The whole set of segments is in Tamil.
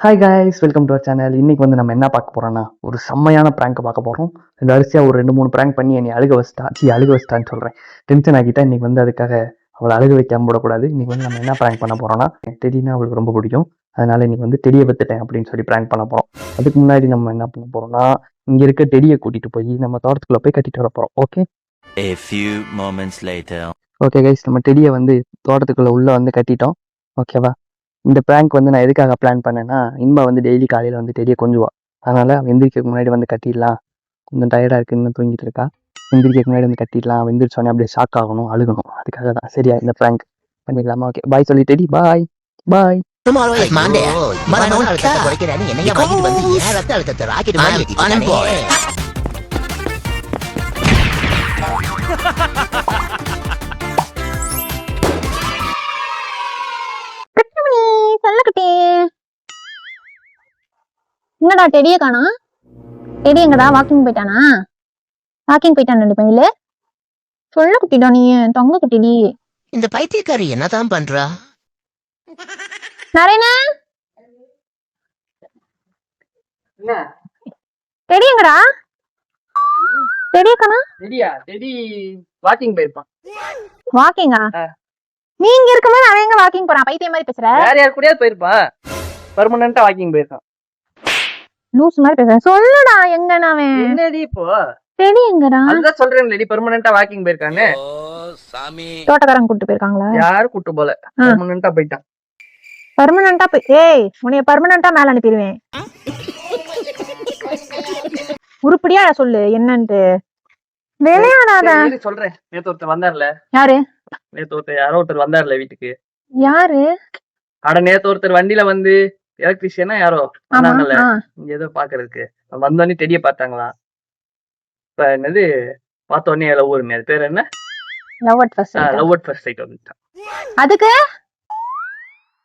Hi guys, welcome to our channel. இன்னைக்கு வந்து நம்ம என்ன பார்க்க போறோம்னா ஒரு செம்மையான ப்ராங்க் பார்க்க போறோம். இந்த வரிசையாக ஒரு 2-3 ப்ராங்க் பண்ணி என்னை அழுக வச்சிட்டான்னு சொல்றேன். டென்ஷன் ஆகிட்டா இன்னைக்கு வந்து அதுக்காக அவளை அழுக வைக்காம போடக்கூடாது. இன்னைக்கு வந்து நம்ம என்ன ப்ராங்க் பண்ண போறோம்னா, டெடினா அவளுக்கு ரொம்ப பிடிக்கும். அதனால இன்னைக்கு வந்து டெடியை பத்துட்டேன் அப்படின்னு சொல்லி ப்ராங்க் பண்ண போறோம். அதுக்கு முன்னாடி நம்ம என்ன பண்ண போறோம்னா, இங்க இருக்க டெடியை கூட்டிட்டு போய் நம்ம தோட்டத்துக்குள்ள போய் கட்டிட்டு வர போறோம். Okay A few moments later. Okay guys, நம்ம டெடியை வந்து தோட்டத்துக்குள்ள உள்ள வந்து கட்டிட்டோம். ஓகேவா? இந்த ப்ராங்க் வந்து நான் எதுக்காக பிளான் பண்ணேன்னா, இன்பா வந்து டெய்லி காலையில் வந்து டெடியை கொஞ்சுவா. அதனால் எந்திரிக்கிறதுக்கு முன்னாடி வந்து கட்டிடலாம். கொஞ்சம் டயர்டாக இருக்குது, இன்னும் தூங்கிட்டு இருக்கா. எந்திரிக்கிறதுக்கு முன்னாடி வந்து கட்டிடலாம். எந்திரிச்சோடனே அப்படியே ஷாக் ஆகணும், அழுகணும். அதுக்காக தான். சரியா? இந்த ப்ராங்க் பண்ணிடலாமா? ஓகே, பாய் சொல்லி teddy. Bye bye. Tomorrow is Monday. மரணம் அழுத்தத்தை குறைக்கிறான்னு என்னையா வாங்கிட்டு வந்து ஏன் ரத்த அழுத்தத்தை ராக்கெட் மாதிரி ஏத்திட்டானே. என்னடா டெடிய காணா? டெடி எங்கடா? வாக்கிங் போயிட்டானா? வாக்கிங் போயிட்டான் ரெண்டு பையில. சொல்ல குட்டிடா நீ, தொங்க குட்டிடி. இந்த பைத்தியக்காரி என்னதான் பண்றா? நரேனா, டெடி எங்கடா? டெடிய காணா? டெடி வாக்கிங் போயிருப்பான். வாக்கிங்கா? நீ இங்க இருக்கும்போது அவன் எங்க வாக்கிங் போறான்? பைத்தியம் மாதிரி பேசுற. வேற யார் கூடயாவது போயிருப்பான். பர்மனண்டா வாக்கிங் போயிருக்கான். லூஸ் மாதிரி பேசுற. சொல்லுடா எங்கன்னு அவன். என்னடி இப்போ? டெடி எங்கடா? அதுதான் சொல்றேன், லேடி பர்மனண்டா வாக்கிங் போயிருக்கானே. தோட்டக்காரங்க கூட்டு போயிருக்காங்களா? யாரும் கூட்டு போல, பர்மனண்டா போயிட்டான். பர்மனண்டா போய் உன்னைய பர்மனண்டா மேல அனுப்பிடுவேன். உருப்படியா சொல்லு என்னன்ட்டு. விளையாடாத. சொல்றேன். நேத்து ஒருத்தர் வந்தார்ல. யாரு? நேத்து ஒருத்தர் யாரோ ஒருத்தர் வந்தார்ல வீட்டுக்கு. யாரு? அட நேத்து ஒருத்தர் வண்டியில வந்து எலக்ட்ரிஷியனா யாரோ வந்தாங்கல்ல இங்க ஏதோ பாக்குறதுக்கு. வந்தோடனே டெடியை பார்த்தாங்களா. இப்ப என்னது பார்த்த உடனே லவ் வருமே, அது பேர் என்ன? Love at first sight. Love at first sight வந்துட்டான். அதுக்கு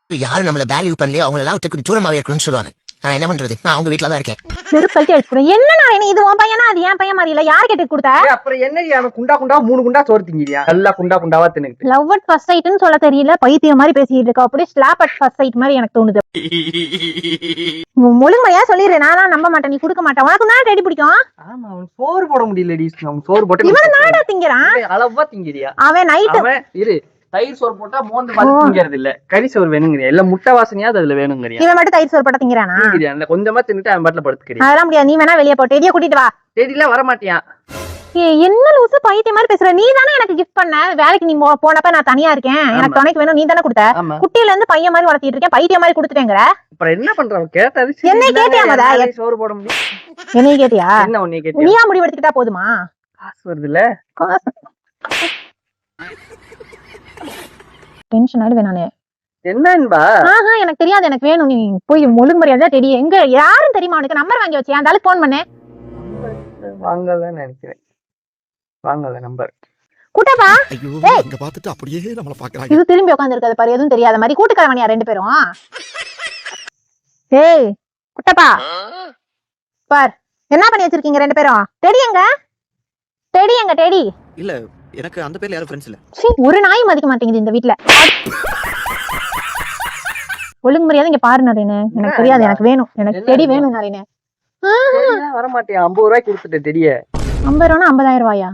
யாரும் நம்மள வேல்யூ பண்ணலையே அவங்க எல்லாம் ஒருத்தருக்கு தூரமாவே இருக்குன்னு சொல்லுவாங்க. நான் என்ன பண்றது? நான் அவங்க வீட்டுல தான் இருக்கேன். செருப்பல்ட்டி அடிச்சுடுறேன். என்னண்ணா இது உன் பையனா? அது ஏன் பையன் மாதிரி இல்ல. யார் கேட்டு கொடுத்தா? அப்புறம் என்ன அவன் குண்டா குண்டா 3 குண்டா சோறு திங்கிறியா? நல்லா குண்டா குண்டாவா தின்னுட்டு. லவ் அட் ஃபர்ஸ்ட் சைட்னு சொல்ல தெரியல, பைத்தியம் மாதிரி பேசிட்டு இருக்க. அப்படியே ஸ்லாப் அட் ஃபர்ஸ்ட் சைட் மாதிரி எனக்கு தோணுது. முழுமையா சொல்லிடுறேன், நானா நம்ப மாட்டேன், நீ கொடுக்க மாட்டேன். உனக்கு தான் டெடி பிடிக்கும். ஆமா, அவன் சோறு போட முடியலடி. அவன் சோறு போட்டு இவன் நாடா திங்கிறான். அளவா திங்கிறியா? அவன் நைட் இரு, தயிர் சோறு போட்டா மோந்து திங்கிறது இல்ல, கறி சோறு வேணுங்கிறியா? இல்ல முட்டை வாசனையாவது அதுல வேணுங்கிறியா? இவன் மட்டும் தயிர் சோறு போட்டா திங்கிறானா? கொஞ்சமா தின்னுட்டு அவன் பாட்டுல படுத்துக்கிறியா? அதெல்லாம் முடியாது. நீ வேணா வெளியே போ, டெடியை கூட்டிட்டு வா. டெடிலாம் வர மாட்டியான். என்ன லூசு பைத்தியம் மாதிரி பேசுற? நீ தானே எனக்கு கிஃப்ட் பண்ண. வேலைக்கு நீ போனப்ப நான் தனியா இருக்கேன், எனக்கு துணைக்கு வேணும், நீ தானே கொடுத்த. குட்டியில இருந்து பையன் மாதிரி வளர்த்திட்டு இருக்கேன், பைத்தியம் மாதிரி கொடுத்துட்டேங்கிற. அப்புறம் என்ன பண்றவன்? கேட்டாரு. என்ன கேட்டியா? மொத சோறு போட முடியும். என்ன கேட்டியா? என்ன உன்னை கேட்டியா? நீயா முடிவெடுத்துக்கிட்டா போதுமா? காசு வருது இல்ல? டென்ஷன் ஆயிடுவேன் நானு. என்னன்பா? எனக்கு தெரியாது, எனக்கு வேணும். நீ போய் ஒழுங்கு மரியாதை டெடி எங்க யாரும் தெரியுமா உனக்கு? நம்பர் வாங்கி வச்சியா? அந்த ஆளுக்கு போன் பண்ணு. வாங்கல நினைக்கிறேன். வாங்கல நம்பர். கூட்டப்பா இங்க பாத்துட்டு அப்படியே நம்மள பாக்குறாங்க. இது திரும்பி உட்கார்ந்து இருக்காது பாரு, எதுவும் தெரியாத மாதிரி. கூட்டுக்கறவனியா ரெண்டு பேரும்? ஏய் குட்டப்பா, பார் என்ன பண்ணி வச்சிருக்கீங்க ரெண்டு பேரும்? டெடி எங்க? டெடி எங்க? டெடி இல்ல, எனக்கு அந்த பேர்ல யாரும் ஃப்ரெண்ட்ஸ் இல்ல. ஒரு நாய் மதிக்க மாட்டேங்குது இந்த வீட்ல. ஒழுங்கு மரியாதை இங்க பாரு நரேனு. எனக்கு தெரியாது, எனக்கு வேணும், எனக்கு டெடி வேணும் நரேனு. வர மாட்டியா? 50 ரூபாய்க்கு கொடுத்துட்டேன் டெடிய. 50 ரூபா? 50,000 ரூபாயா?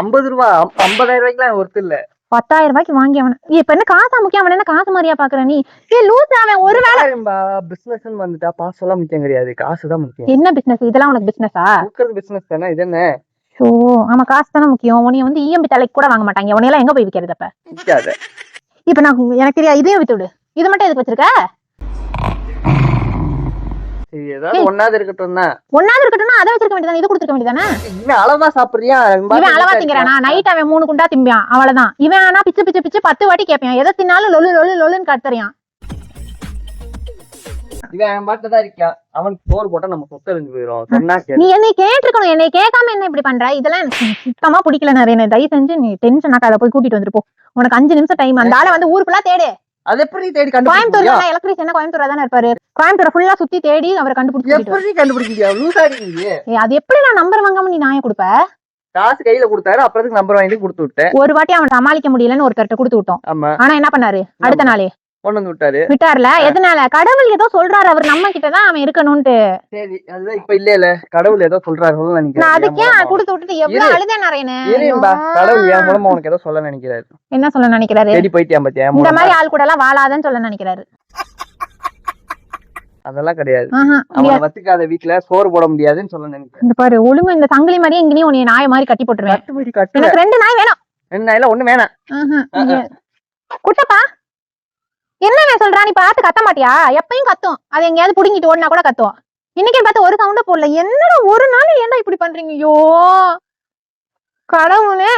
50 ரூபா 50,000 ரூபாய்க்குலாம் ஒருத்தர் இல்ல. 10,000 ரூபாய்க்கு வாங்கி அவன் இப்ப என்ன காசா முக்கியம்? அவன் என்ன காசு மாதிரியா பாக்குற நீ? லூஸ். அவன் ஒரு வேலை பிசினஸ் வந்துட்டா பாசெல்லாம் முக்கியம் கிடையாது, காசுதான் முக்கியம். என்ன பிசினஸ் இதெல்லாம்? உனக்கு பிசினஸா? பிசினஸ் தானே இது. என்ன ஆமா, காசு தானே முக்கியம். உன்னைய வந்து இஎம்பி தலைக்கு கூட வாங்க மாட்டாங்க. உன்னையெல்லாம் எங்க போய் விக்கிறது? அப்ப இப்ப நான் எனக்கு தெரியாது, இதையும் வித்து விடு. இது மட்டும் எதுக்கு வச்சிருக்க? ஒன்னாவது இருக்கட்டும்னா அதை வச்சிருக்க வேண்டியதானே, இது கொடுத்துருக்க வேண்டியதானே. இவன் அளவா சாப்பிடுறியா? இவன் அளவா திங்கிறானா? நைட் அவன் 3 குண்டா திம்பியான், அவ்வளவுதான். இவன் ஆனா பிச்சு பிச்சு பிச்சு 10 வாட்டி கேட்பான். எதை தின்னாலும் லொலு லொலு லொலுன்னு கத்துறியான். இவன் பாட்டுதான் இருக்கான். அவன் சோறு போட்டா நம்ம சொத்தறிஞ்சு போயிடும். சொன்னா நீ என்னை கேட்டிருக்கணும், என்னை கேட்காம என்ன இப்படி பண்ற? இதெல்லாம் எனக்கு சுத்தமா பிடிக்கல நிறைய. தயவு செஞ்சு நீ டென்ஷன் ஆக்காத, போய் கூட்டிட்டு வந்துருப்போம். உனக்கு 5 நிமிஷம் டைம். அந்த ஆளை வந்து ஊர் ஃபுல்லா தேடு. அது எப்படி தேடி கோயம்புத்தூர்ல எலக்ட்ரிஷியன் கோயம்புத்தூர்ல தானே இருப்பாரு. கோயம்புத்தூர் ஃபுல்லா சுத்தி தேடி அவரை கண்டுபிடிச்சு. அது எப்படி நான் நம்பர் வாங்காம நீ நாயை கொடுப்ப? காசு கையில கொடுத்தாரு, அப்புறம் நம்பர் வாங்கி கொடுத்து விட்டேன். ஒரு வாட்டி அவன் சமாளிக்க முடியலன்னு ஒருத்தர்ட்ட கொடுத்து விட்டோம். ஆனா என்ன பண்ணாரு? அடுத்த நாளே கொண்டு வந்து விட்டாரு. விட்டார்ல எதனால? கடவுள் ஏதோ சொல்றாரு, அவர் நம்ம கிட்டதான் அவன் இருக்கணும்ட்டு. சரி அதுதான் இப்ப இல்ல கடவுள் ஏதோ சொல்றாரு நான் அதுக்கே கொடுத்து விட்டுட்டு எவ்வளவு அழுதேன் நாராயணே. கடவுள் என் மூலமா உனக்கு ஏதோ சொல்ல நினைக்கிறாரு. என்ன சொல்ல நினைக்கிறாரு? தேடி போயிட்டியா பாத்தியா? இந்த மாதிரி ஆள் கூட எல்லாம் வாழாதன்னு சொல்ல நினைக்கிறாரு. அதெல்லாம் கிடையாது. அவனை வச்சுக்காத வீட்டுல சோறு போட முடியாதுன்னு சொல்ல நினைக்கிறேன். இந்த பாரு ஒழுங்கு இந்த சங்கிலி மாதிரியே இங்கேயும் உன்னை நாய மாதிரி கட்டி போட்டுருவேன். எனக்கு 2 நாய் வேணும். 2 நாயில 1 வேணாம். குட்டப்பா என்ன சொல்றா? நீ பார்த்து கத்த மாட்டியா? எப்பயும் கத்தும். அது எங்கேயாவது புடுங்கிட்டு ஓடினா கூட கத்துவோம். இன்னைக்கு பார்த்து ஒரு சவுண்ட போடல. என்னடா ஒரு நாள் ஏன்டா இப்படி பண்றீங்க? ஐயோ கடவுளே.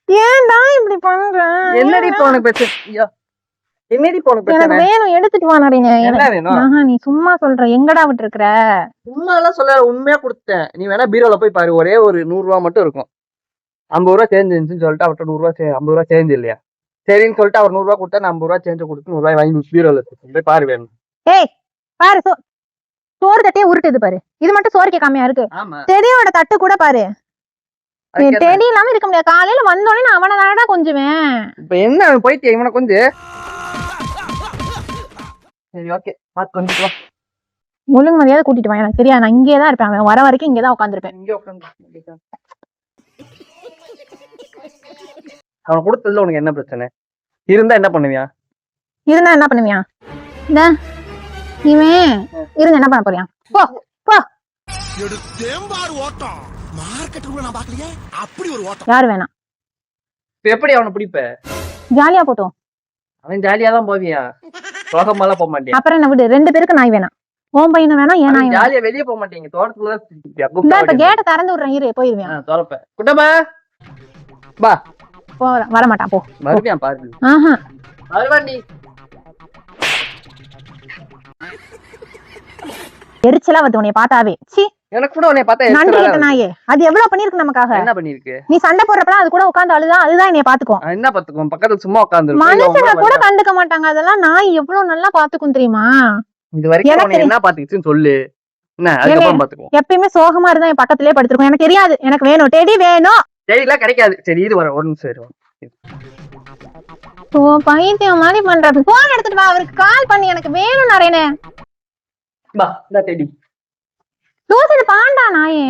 ஏன்டா இப்படி பண்ற? என்னடி இப்ப உனக்கு பிரச்சனை? என்னடி இப்ப உனக்கு பிரச்சனை? எனக்கு வேணும், எடுத்துட்டு வா நாரேனே. என்ன வேணும்? நீ சும்மா சொல்ற. எங்கடா விட்டு இருக்கிற? சும்மா எல்லாம் சொல்ல, உண்மையா கொடுத்தேன். நீ வேணா பீரோல போய் பாரு, ஒரே ஒரு 100 ரூபா மட்டும் இருக்கும். 50 ரூபா சேஞ்ச் இருந்துச்சுன்னு சொல்லிட்டு அவர்கிட்ட 100 ரூபா 50 ரூபா சேஞ்ச் இல்லையா? சரின்னு சொல்லிட்டு அவர் 100 ரூபா கொடுத்தா நான் 50 ரூபா சேஞ்ச கொடுத்து 100 ரூபாய் வாங்கி பீரோல போய் பாரு வேணும். ஏய் பாரு, சோறு தட்டையே உருட்டுது பாரு. இது மட்டும் சோறு கேட்காமையா இருக்கு? செடியோட தட்டு கூட பாரு. செடி இல்லாம இருக்க முடியாது. காலையில வந்தோடனே நான் அவனை தானடா கொஞ்சுவேன். இப்ப என்ன போயிட்டு இவனை கொஞ்சம். சரி ஓகே பாத்து கொஞ்சிட்டு வா. ஒழுங்கு மரியாதை கூட்டிட்டு வா. எனக்கு தெரியாது, நான் இங்கேதான் இருப்பேன். அவன் வர வரைக்கும் இங்கதான் உட்காந்துருப்பேன். இங்கே உட்காந்து அவன் கொடுத்ததுல உனக்கு என்ன பிரச்சனை? இருந்தா என்ன பண்ணுவியா? இருந்தா என்ன பண்ணுவியா? இவன் இருந்து என்ன பண்ண போறியா? போ போ. யாரு வேணாம். இப்ப எப்படி அவனை பிடிப்ப? ஜாலியா போட்டோம். அவன் ஜாலியா தான் போவியா? சோகமாலாம் போக மாட்டேன். அப்புறம் என்ன விடு. 2 பேருக்கு நாய் வேணாம். உன் பையனை வேணாம், ஏன் நாய் ஜாலியா வெளியே போக மாட்டீங்க. தோட்டத்துலதான் இப்ப கேட்ட திறந்து விடுறேன். இரு போயிருவேன். தோறப்ப குட்டமா பா. வர மாட்டான். போ மறுபடியும் பாரு. வருவாண்டி. எரிச்சலா வந்து உன்னை பார்த்தாவே. சி எனக்கு கூட உன்னை பார்த்தா நன்றி கிட்ட நாயே. அது எவ்வளவு பண்ணிருக்கு நமக்காக. என்ன பண்ணிருக்கு? நீ சண்டை போடுறப்பலாம் அது கூட உட்கார்ந்து அழுதா. அதுதான் என்னைய பாத்துக்கும். என்ன பாத்துக்கும்? பக்கத்துல சும்மா உட்கார்ந்து மனுஷங்க கூட கண்டுக்க மாட்டாங்க. அதெல்லாம் நாய் எவ்வளவு நல்லா பாத்துக்கும் தெரியுமா? இது வரைக்கும் உன்னை என்ன பாத்துக்கிச்சுன்னு சொல்லு. என்ன அதுக்கப்புறம் பாத்துக்குவோம். எப்பயுமே சோகமா இருந்தா என் பக்கத்திலே படுத்திருக்கும். எனக்கு தெரியாது. எனக்கு வேணும் டெடி வேணும். டெடிலாம் கிடைக்காது. சரி இது வர ஒரு நிமிஷம் இரு. பைத்தியம் மாதிரி பண்ற. போன் எடுத்துட்டு வா. அவருக்கு கால் பண்ணி எனக்கு வேணும் நாரேனே. பா இந்த டெடி. தூசிடு பாண்டா நாயே.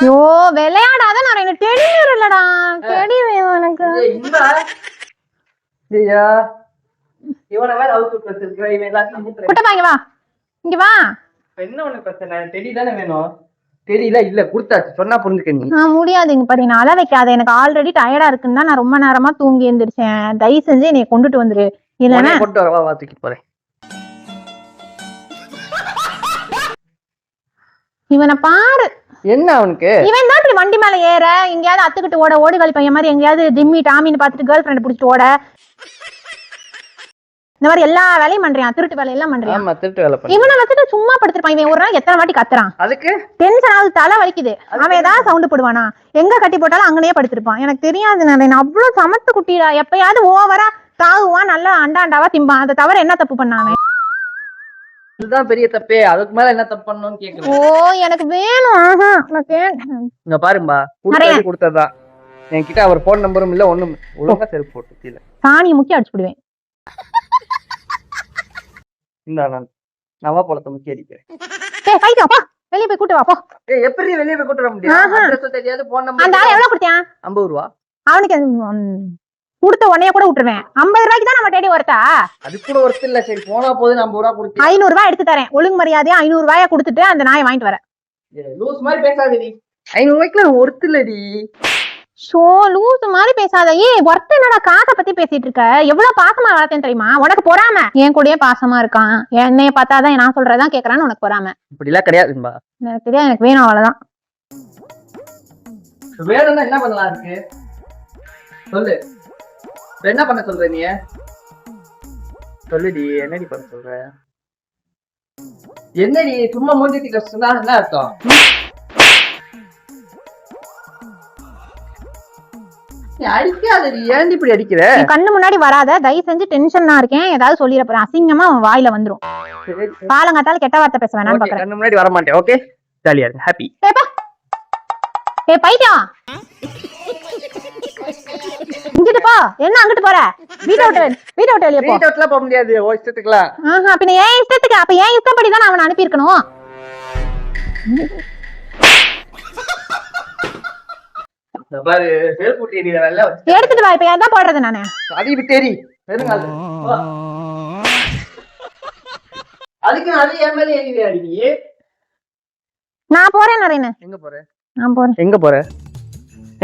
ஐயோ விளையாடாத நாரேனே. டெடி வேற இல்லடா. டெடி வேணும் எனக்கு. ஐயா இவனை வேற அவுட் பிரச்சனை. இவன் எல்லாத்தையும் மூட்றேன். குட்டப்பா இங்க வா. இங்க வா. என்ன உனக்கு பிரச்சனை? டெடி தானே வேணும். தெரியல இல்ல கொடுத்தாச்சு. சொன்னா புரிஞ்சுக்க நீ. முடியாது. இங்க பாரு, நான் அழ வைக்காத. எனக்கு ஆல்ரெடி டயர்டா இருக்குன்னு தான் நான் ரொம்ப நேரமா தூங்கி எழுந்திருச்சேன். தயவு செஞ்சு என்னை கொண்டுட்டு வந்துரு. இல்லன்னா கொண்டு வரவா தூக்கிட்டு போறேன். இவனை பாரு. என்ன அவனுக்கு? இவன் தான் இப்படி வண்டி மேல ஏற, எங்கேயாவது அத்துக்கிட்டு ஓட, ஓடிகாலி பையன் மாதிரி எங்கேயாவது ஜிம்மி டாமின்னு பாத்துட்டு கேர்ள் ஃபிரெண்ட் பிடிச்சிட்டு ஓட. இந்த மாதிரி எல்லா வேலையும் பண்றான். திருட்டு வேலை எல்லாம் பண்றான். ஆமா திருட்டு வேலை பண்ணி. இவனை வச்சுட்டு சும்மா படுத்திருப்பான். இவன் ஒரு நாள் எத்தனை வாட்டி கத்துறான். அதுக்கு டென்ஷன் ஆகுது, தலை வலிக்குது. அவன் ஏதாவது சவுண்ட் போடுவானா? எங்க கட்டி போட்டாலும் அங்கனே படுத்திருப்பான். எனக்கு தெரியாது. நான் அவ்வளவு சமத்து குட்டிடா. எப்பயாவது ஓவரா தாகுவான், நல்லா அண்டாண்டாவா திம்பான். அதை தவிர என்ன தப்பு பண்ணானே? இதுதான் பெரிய தப்பே. அதுக்கு மேல என்ன தப்பு பண்ணணும்னு கேக்குறேன். ஓ எனக்கு வேணும். இங்க பாரும்பா, கொடுத்ததான் என்கிட்ட அவர் போன் நம்பரும் இல்ல ஒண்ணும். ஒழுங்கா செருப்பு போட்டு கீழே சாணியை முக்கிய அடிச்சு விடுவேன். இந்த நான் நவா பழத்தை முக்கிய அடிக்கிறேன். வெளியே போய் கூட்டு வா போ. எப்படி வெளியே போய் கூட்டு வர முடியும்? அட்ரஸ் தெரியாது, போன் நம்பர். அந்த ஆளு எவ்வளவு கொடுத்தியா? 50 ரூபா. அவனுக்கு கொடுத்த உடனே கூட விட்டுருவேன். 50 ரூபாய்க்கு தான் நம்ம டேடி ஒருத்தா. அது கூட ஒருத்தர் இல்ல. சரி போனா போது 50 ரூபா கொடுத்து 500 ரூபாய் எடுத்து தரேன். ஒழுங்கு மரியாதையா 500 ரூபாய கொடுத்துட்டு அந்த நாயை வாங்கிட்டு வரேன். லூஸ் மாதிரி பேசாதடி. 500 ரூபாய்க்கு ஒருத்தர் இல்லடி. சோ லூஸ் மாதிரி பேசாத. ஒருத்தர் என்னடா காசை பத்தி பேசிட்டு இருக்க? எவ்வளவு பாசமா வளர்த்தேன் தெரியுமா? உனக்கு பொறாம. என் கூடயே பாசமா இருக்கான். என்னைய பார்த்தாதான் நான் சொல்றதான் கேக்குறான்னு உனக்கு பொறாம. இப்படி எல்லாம் கிடையாதும்பா. எனக்கு தெரியாது. எனக்கு வேணும் அவ்வளவுதான். வேணும்னா என்ன பண்ணலாம் இருக்கு சொல்லு. என்ன பண்ண சொல்ற நீ? சொல்லுடி. என்னடி பண்ண சொல்ற? என்னடி சும்மா மூஞ்சி கஷ்டம் என்ன அர்த்தம்? அடிக்காதடி. ஏன் இப்படி அடிக்கிற? கண்ணு முன்னாடி வராத. தயவு செஞ்சு டென்ஷனா இருக்கேன். ஏதாவது சொல்லிட போறேன். அசிங்கமா அவன் வாயில வந்துரும். காலங்காத்தால கெட்ட வார்த்தை பேச வேணாம்னு Okay, பாக்குறேன். கண்ணு முன்னாடி வர மாட்டேன். ஓகே, ஜாலியா இருங்க, ஹாப்பி. பைத்தியம் இங்கிட்டு போ. என்ன அங்கிட்டு போற? வீட்டை விட்டு வெளியே போ. வீட்டை விட்டுலாம் போக முடியாது, ஓ இஷ்டத்துக்குலாம். ஆஹா, பின்ன ஏன் இஷ்டத்துக்கு? அப்ப ஏன் இஷ்டப்படி தான் அவனை அனுப்பி இருக்கணும். இந்த பாரு, செருப்பு தேடியில வெள்ள வச்சு எடுத்துட்டு வா. இப்ப எதான் போடுறது நானு? அது விட்டேரி வெறுங்கால். அதுக்கு அது என் மேல ஏறி அடிக்கி. நான் போறேன் நரேனு. எங்க போற? நான் போறேன்.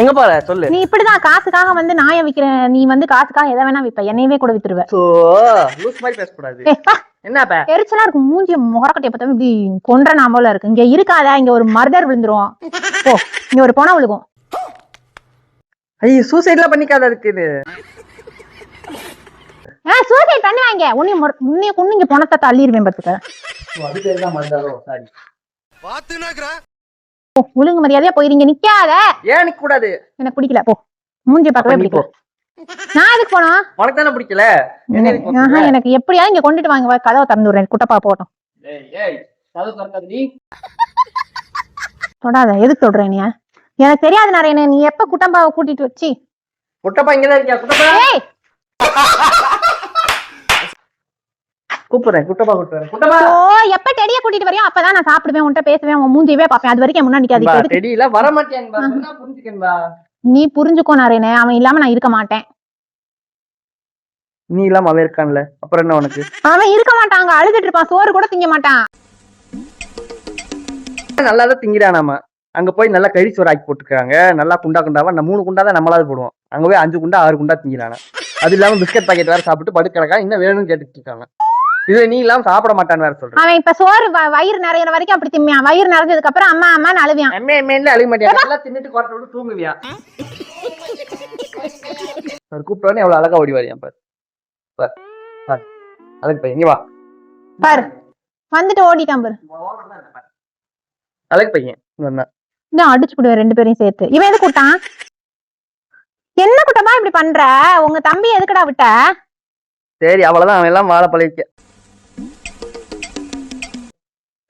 எங்க போற சொல்லு. நீ இப்படிதான் காசுக்காக வந்து நாயை விக்கிற. நீ வந்து காசுக்காக எதை வேணா விப்ப, என்னையவே கூட வித்துருவ. சோ லூஸ் மாதிரி பேசக்கூடாது. என்னப்பா எரிச்சலா இருக்கு. மூஞ்சி முகரக்கட்டைய பார்த்தா இப்படி கொன்ற நாமல இருக்கு. இங்க இருக்காத. இங்க ஒரு மர்டர் விழுந்துரும். ஓ, இங்க ஒரு பொணம் விழுகும். ஐயோ, சூசைட்லாம் பண்ணிக்காத இருக்குது. சூசைட் பண்ணுவாங்க. உன்னைய கொண்டு இங்க பொணத்தை தள்ளிடுவேன் பாத்துக்க. அது பேர் தான் மர்டரோ? சாரி. ஓ, ஒழுங்கு மரியாதையா போயிருங்க. நிக்காத. ஏன் நிக்க கூடாது? எனக்கு பிடிக்கல. போ, மூஞ்சி பார்க்கவே பிடிக்கல. நான் எதுக்கு போனோம்? உனக்கு தானே பிடிக்கல. எனக்கு எப்படியாவது இங்க கொண்டுட்டு வாங்க. கதவை திறந்து விடுறேன். குட்டப்பா போட்டோம். தொடாத. எதுக்கு தொடுறேன் நீ? எனக்கு தெரியாது நாராயண. நீ எப்ப குட்டம்பாவை கூட்டிட்டு வச்சு? குட்டப்பா இங்கதான் இருக்கியா? குட்டப்பா கூப்பிடுறேன். குட்டப்பா ஓ, எப்ப டெடிய கூட்டிட்டு வரையோ அப்பதான் நான் சாப்பிடுவேன், உன்கிட்ட பேசுவேன், உன் மூஞ்சியவே பாப்பேன். அது வரைக்கும் முன்னாடி நிக்காது. டெடியில வர மாட்டேன். புரிஞ்சுக்கா? நீ புரிஞ்சுக்கோ நாராயண. அவன் இல்லாம நான் இருக்க மாட்டேன். நீ இல்லாம அவன் இருக்கான்ல, அப்புறம் என்ன உனக்கு? அவன் இருக்க மாட்டான். அங்க அழுதுட்டு இருப்பான். சோறு கூட திங்க மாட்டான். நல்லாதான் திங்கிறான். நாம அங்க போய் நல்லா கறி சோறு ஆக்கி போட்டுருக்காங்க. நல்லா குண்டாவா. நம்ம 3 குண்டா தான் நம்மளாவது போடுவோம். அங்க போய் 5 குண்டா 6 குண்டா திங்கிறான. அது இல்லாம பிஸ்கட் பாக்கெட் வேற சாப்பிட்டு படுக்கிறக்கா. இன்னும் வேணும்னு கேட்டுட்டு இருக்காங்க. இது நீ இல்லாம சாப்பிட மாட்டான்னு வேற சொல்றேன். அவன் இப்ப சோறு வயிறு நிறைய வரைக்கும் அப்படி திம்மியான். வயிறு நிறைஞ்சதுக்கு அப்புறம் அம்மா அம்மான்னு அழுவியான். அழுக மாட்டேன். நல்லா தின்னுட்டு குறைச்சு விட்டு தூங்குவியா? கூப்பிட்டோன்னே எவ்வளவு அழகா ஓடி வரியா பாரு. அழகு பையன், நீ வா. பாரு, வந்துட்டு ஓடிட்டான் பாரு. அழகு பையன் இதான் அடிச்சு விடுவேன் 2 பேரையும் சேர்த்து. இவன் எது கூட்டான்? என்ன கூட்டமா இப்படி பண்ற? உங்க தம்பி எதுக்குடா விட்ட? சரி, அவ்வளவுதான். அவன் எல்லாம் வாழ பழகிக்க.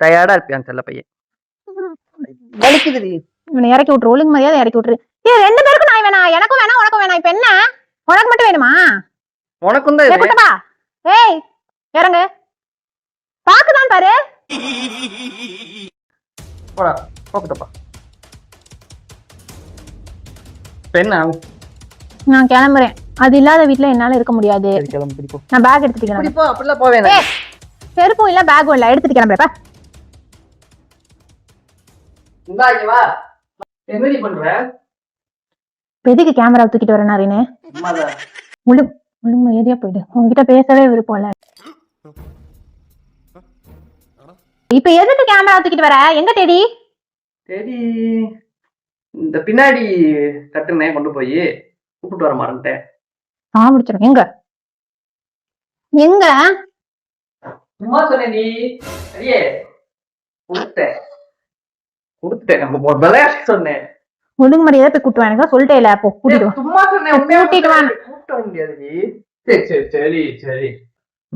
டயர்டா இருப்பியான் செல்ல பையன். வலிக்குதுடி. இவனை இறக்கி விட்டுரு. ஒழுங்கு மரியாதை இறக்கி விட்டுரு. 2 பேருக்கும் நான் வேணாம். எனக்கும் வேணாம், உனக்கும் வேணாம். இப்ப என்ன? உனக்கு மட்டும் வேணுமா? உனக்கும் தான். கூட்டப்பா, ஏய் இறங்கு. பாக்குதான் பாரு. போடா, போக்குட்டப்பா. என்ன? நான் கிளம்புறேன். அது இல்லாத வீட்டுல என்னால இருக்க முடியாது. நான் பேக் எடுத்துட்டு கிளம்புறேன். அப்படிலாம் போவேன். செருப்பும் இல்ல, பேக்கும் இல்ல. எடுத்துட்டு கிளம்புறேன். என்னடி பண்ற? எதுக்கு கேமரா தூக்கிட்டு வரேன் நாரினு? ஒழுங்கு ஏரியா போயிடு. உங்ககிட்ட பேசவே விருப்பம் இல்ல. இப்ப எதுக்கு கேமரா தூக்கிட்டு வர? எங்க டெடி? டெடி இந்த பின்னாடி கட்டுனே கொண்டு போய் கூப்பிட்டு வர மறந்துட்டேன். முடிச்சிடும். எங்க எங்க? சும்மா சொன்னேன். நீ சரியே கொடுத்தேன். நம்ம விளையாட்டு சொன்னேன். ஒழுங்கு மரியாதை போய் கூட்டு வாங்க சொல்லிட்டே இல்ல. அப்போ கூட்டிட்டு வா. சும்மா சொன்னேன். கூட்டிட்டு வா. கூப்பிட்டு வர முடியாது. சரி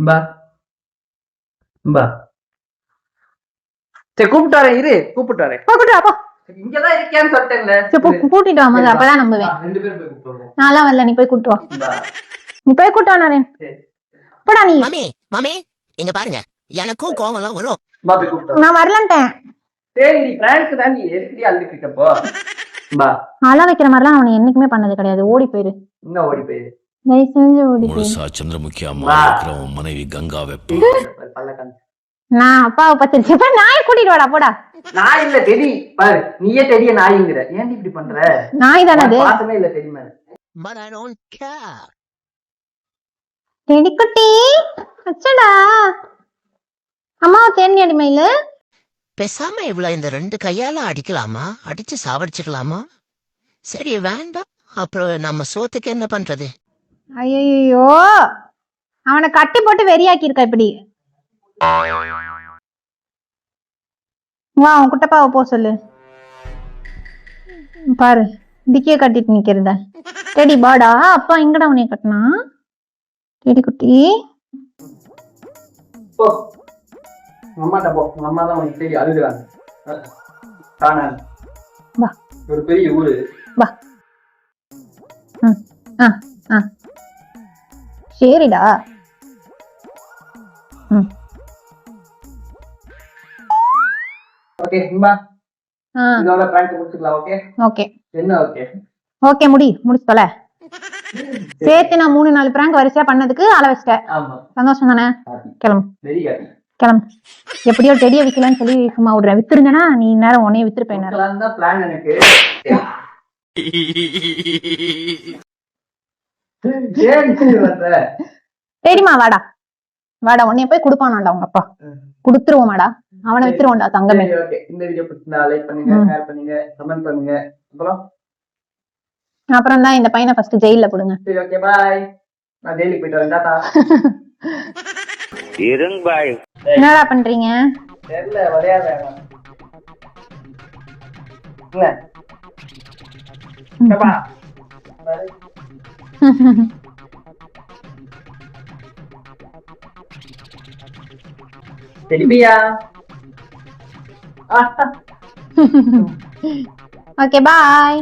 பா சரி, கூப்பிட்டு வரேன். இரு, கூப்பிட்டு வரேன். கூட்டிட்டு வா. இங்கதான் இருக்கியான்னு சொல்லிட்டேன்ல. கூட்டிட்டு வா. அப்பதான் நம்புவேன். 2 பேரும் போய் கூப்பிட்டு வருவோம். நான்லாம் வரல. நீ போய் கூட்டு வா. நீ போய் கூட்டு வா நாரேன். போடா நீ. மாமி இங்க பாருங்க, எனக்கும் கோவம் எல்லாம் வரும். போய் கூப்பிட்டு நான் வரலன்ட்டேன். சரி, நீ பிராங்க் தான். நீ எதுக்கு அழுதுட்டு இருக்கப்போ? அழ வைக்கிற மாதிரிலாம் அவனை என்னைக்குமே பண்ணது கிடையாது. ஓடி போயிரு. இன்னும் ஓடி போயிரு. தயவு செஞ்சு ஓடி போயிரு. முழுசா சந்திரமுகி அம்மா இருக்கிற உன் மனைவி கங்கா வெப்ப நான் அப்பாவை பத்திரிச்சு. நாயை கூட்டிட்டு வாடா. போடா. நாய் இல்ல டெடி. பாரு, நீயே டெடிய நாய்ங்கிற. ஏன் இப்படி பண்ற? நாய் தானே அது. பாசமே இல்ல டெடி மேல. But I don't care. Teddy குட்டி அச்சடா. அம்மாவை தேடி அடிமையில பேசாம இவ்வளவு இந்த 2 கையால அடிக்கலாமா? அடிச்சு சாவடிச்சுக்கலாமா? சரி வேண்டாம். அப்புறம் நம்ம சோத்துக்கு என்ன பண்றது? ஐயோ, அவனை கட்டி போட்டு வெறியாக்கி இருக்க. இப்படி வா, அவன் குட்டப்பாவை போ சொல்லு. பாரு, டிக்கிய கட்டிட்டு நிக்கிறத. டெடி பாடா. அப்பா எங்கடா உன்னைய கட்டினா? டெடி குட்டி போ. உங்க அம்மாட்ட போ, உங்க அம்மா தான் உனக்கு தெரியும் அழுகுறாங்க. தானே வா ஒரு பெரிய ஊரு. வா. சரிடா. ஓகே அம்மா, இதோட பிராங்க் முடிச்சுக்கலாம். ஓகே ஓகே என்ன? ஓகே ஓகே முடிச்சு தொலை. சேர்த்து நான் 3-4 பிராங்க் வரிசையா பண்ணதுக்கு அள வச்சிட்டேன். ஆமா, சந்தோஷம் தானே? கிளம்பு வெரி ஹாப்பி. கிளம்பு. எப்படியோ டெடியை விக்கலன்னு சொல்லி சும்மா விடுறேன். வித்துருந்தேன்னா நீ நேரம் உன்னைய வித்துருப்பேன். நேரம் தான் பிளான் எனக்கு. ஏன் நீ வந்த? சரிம்மா வாடா வாடா, உன்னைய போய் கொடுப்பானாண்டா உங்க அப்பா. கொடுத்துருவோமாடா, அவனை வித்துருவோம்டா தங்கமே. சரி, ஓகே. இந்த வீடியோ பிடிச்சிருந்தா லைக் பண்ணுங்க, ஷேர் பண்ணுங்க, கமெண்ட் பண்ணுங்க. அப்புறம் தான் இந்த பையனை ஃபர்ஸ்ட் ஜெயில போடுங்க. சரி, ஓகே, பாய். நான் ஜெயிலுக்கு போயிட்டு வரேன். டாடா. இருங்க பாய். என்னடா பண்றீங்க? தெரியல, விளையாட. இல்ல தெரியா? Okay bye.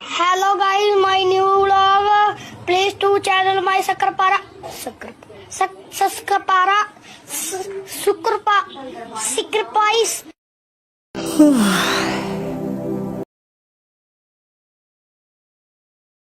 Hello guys, my new vlog. Please to channel my Sakrapara. Sakrapara. Sukrapa. Sacrifice.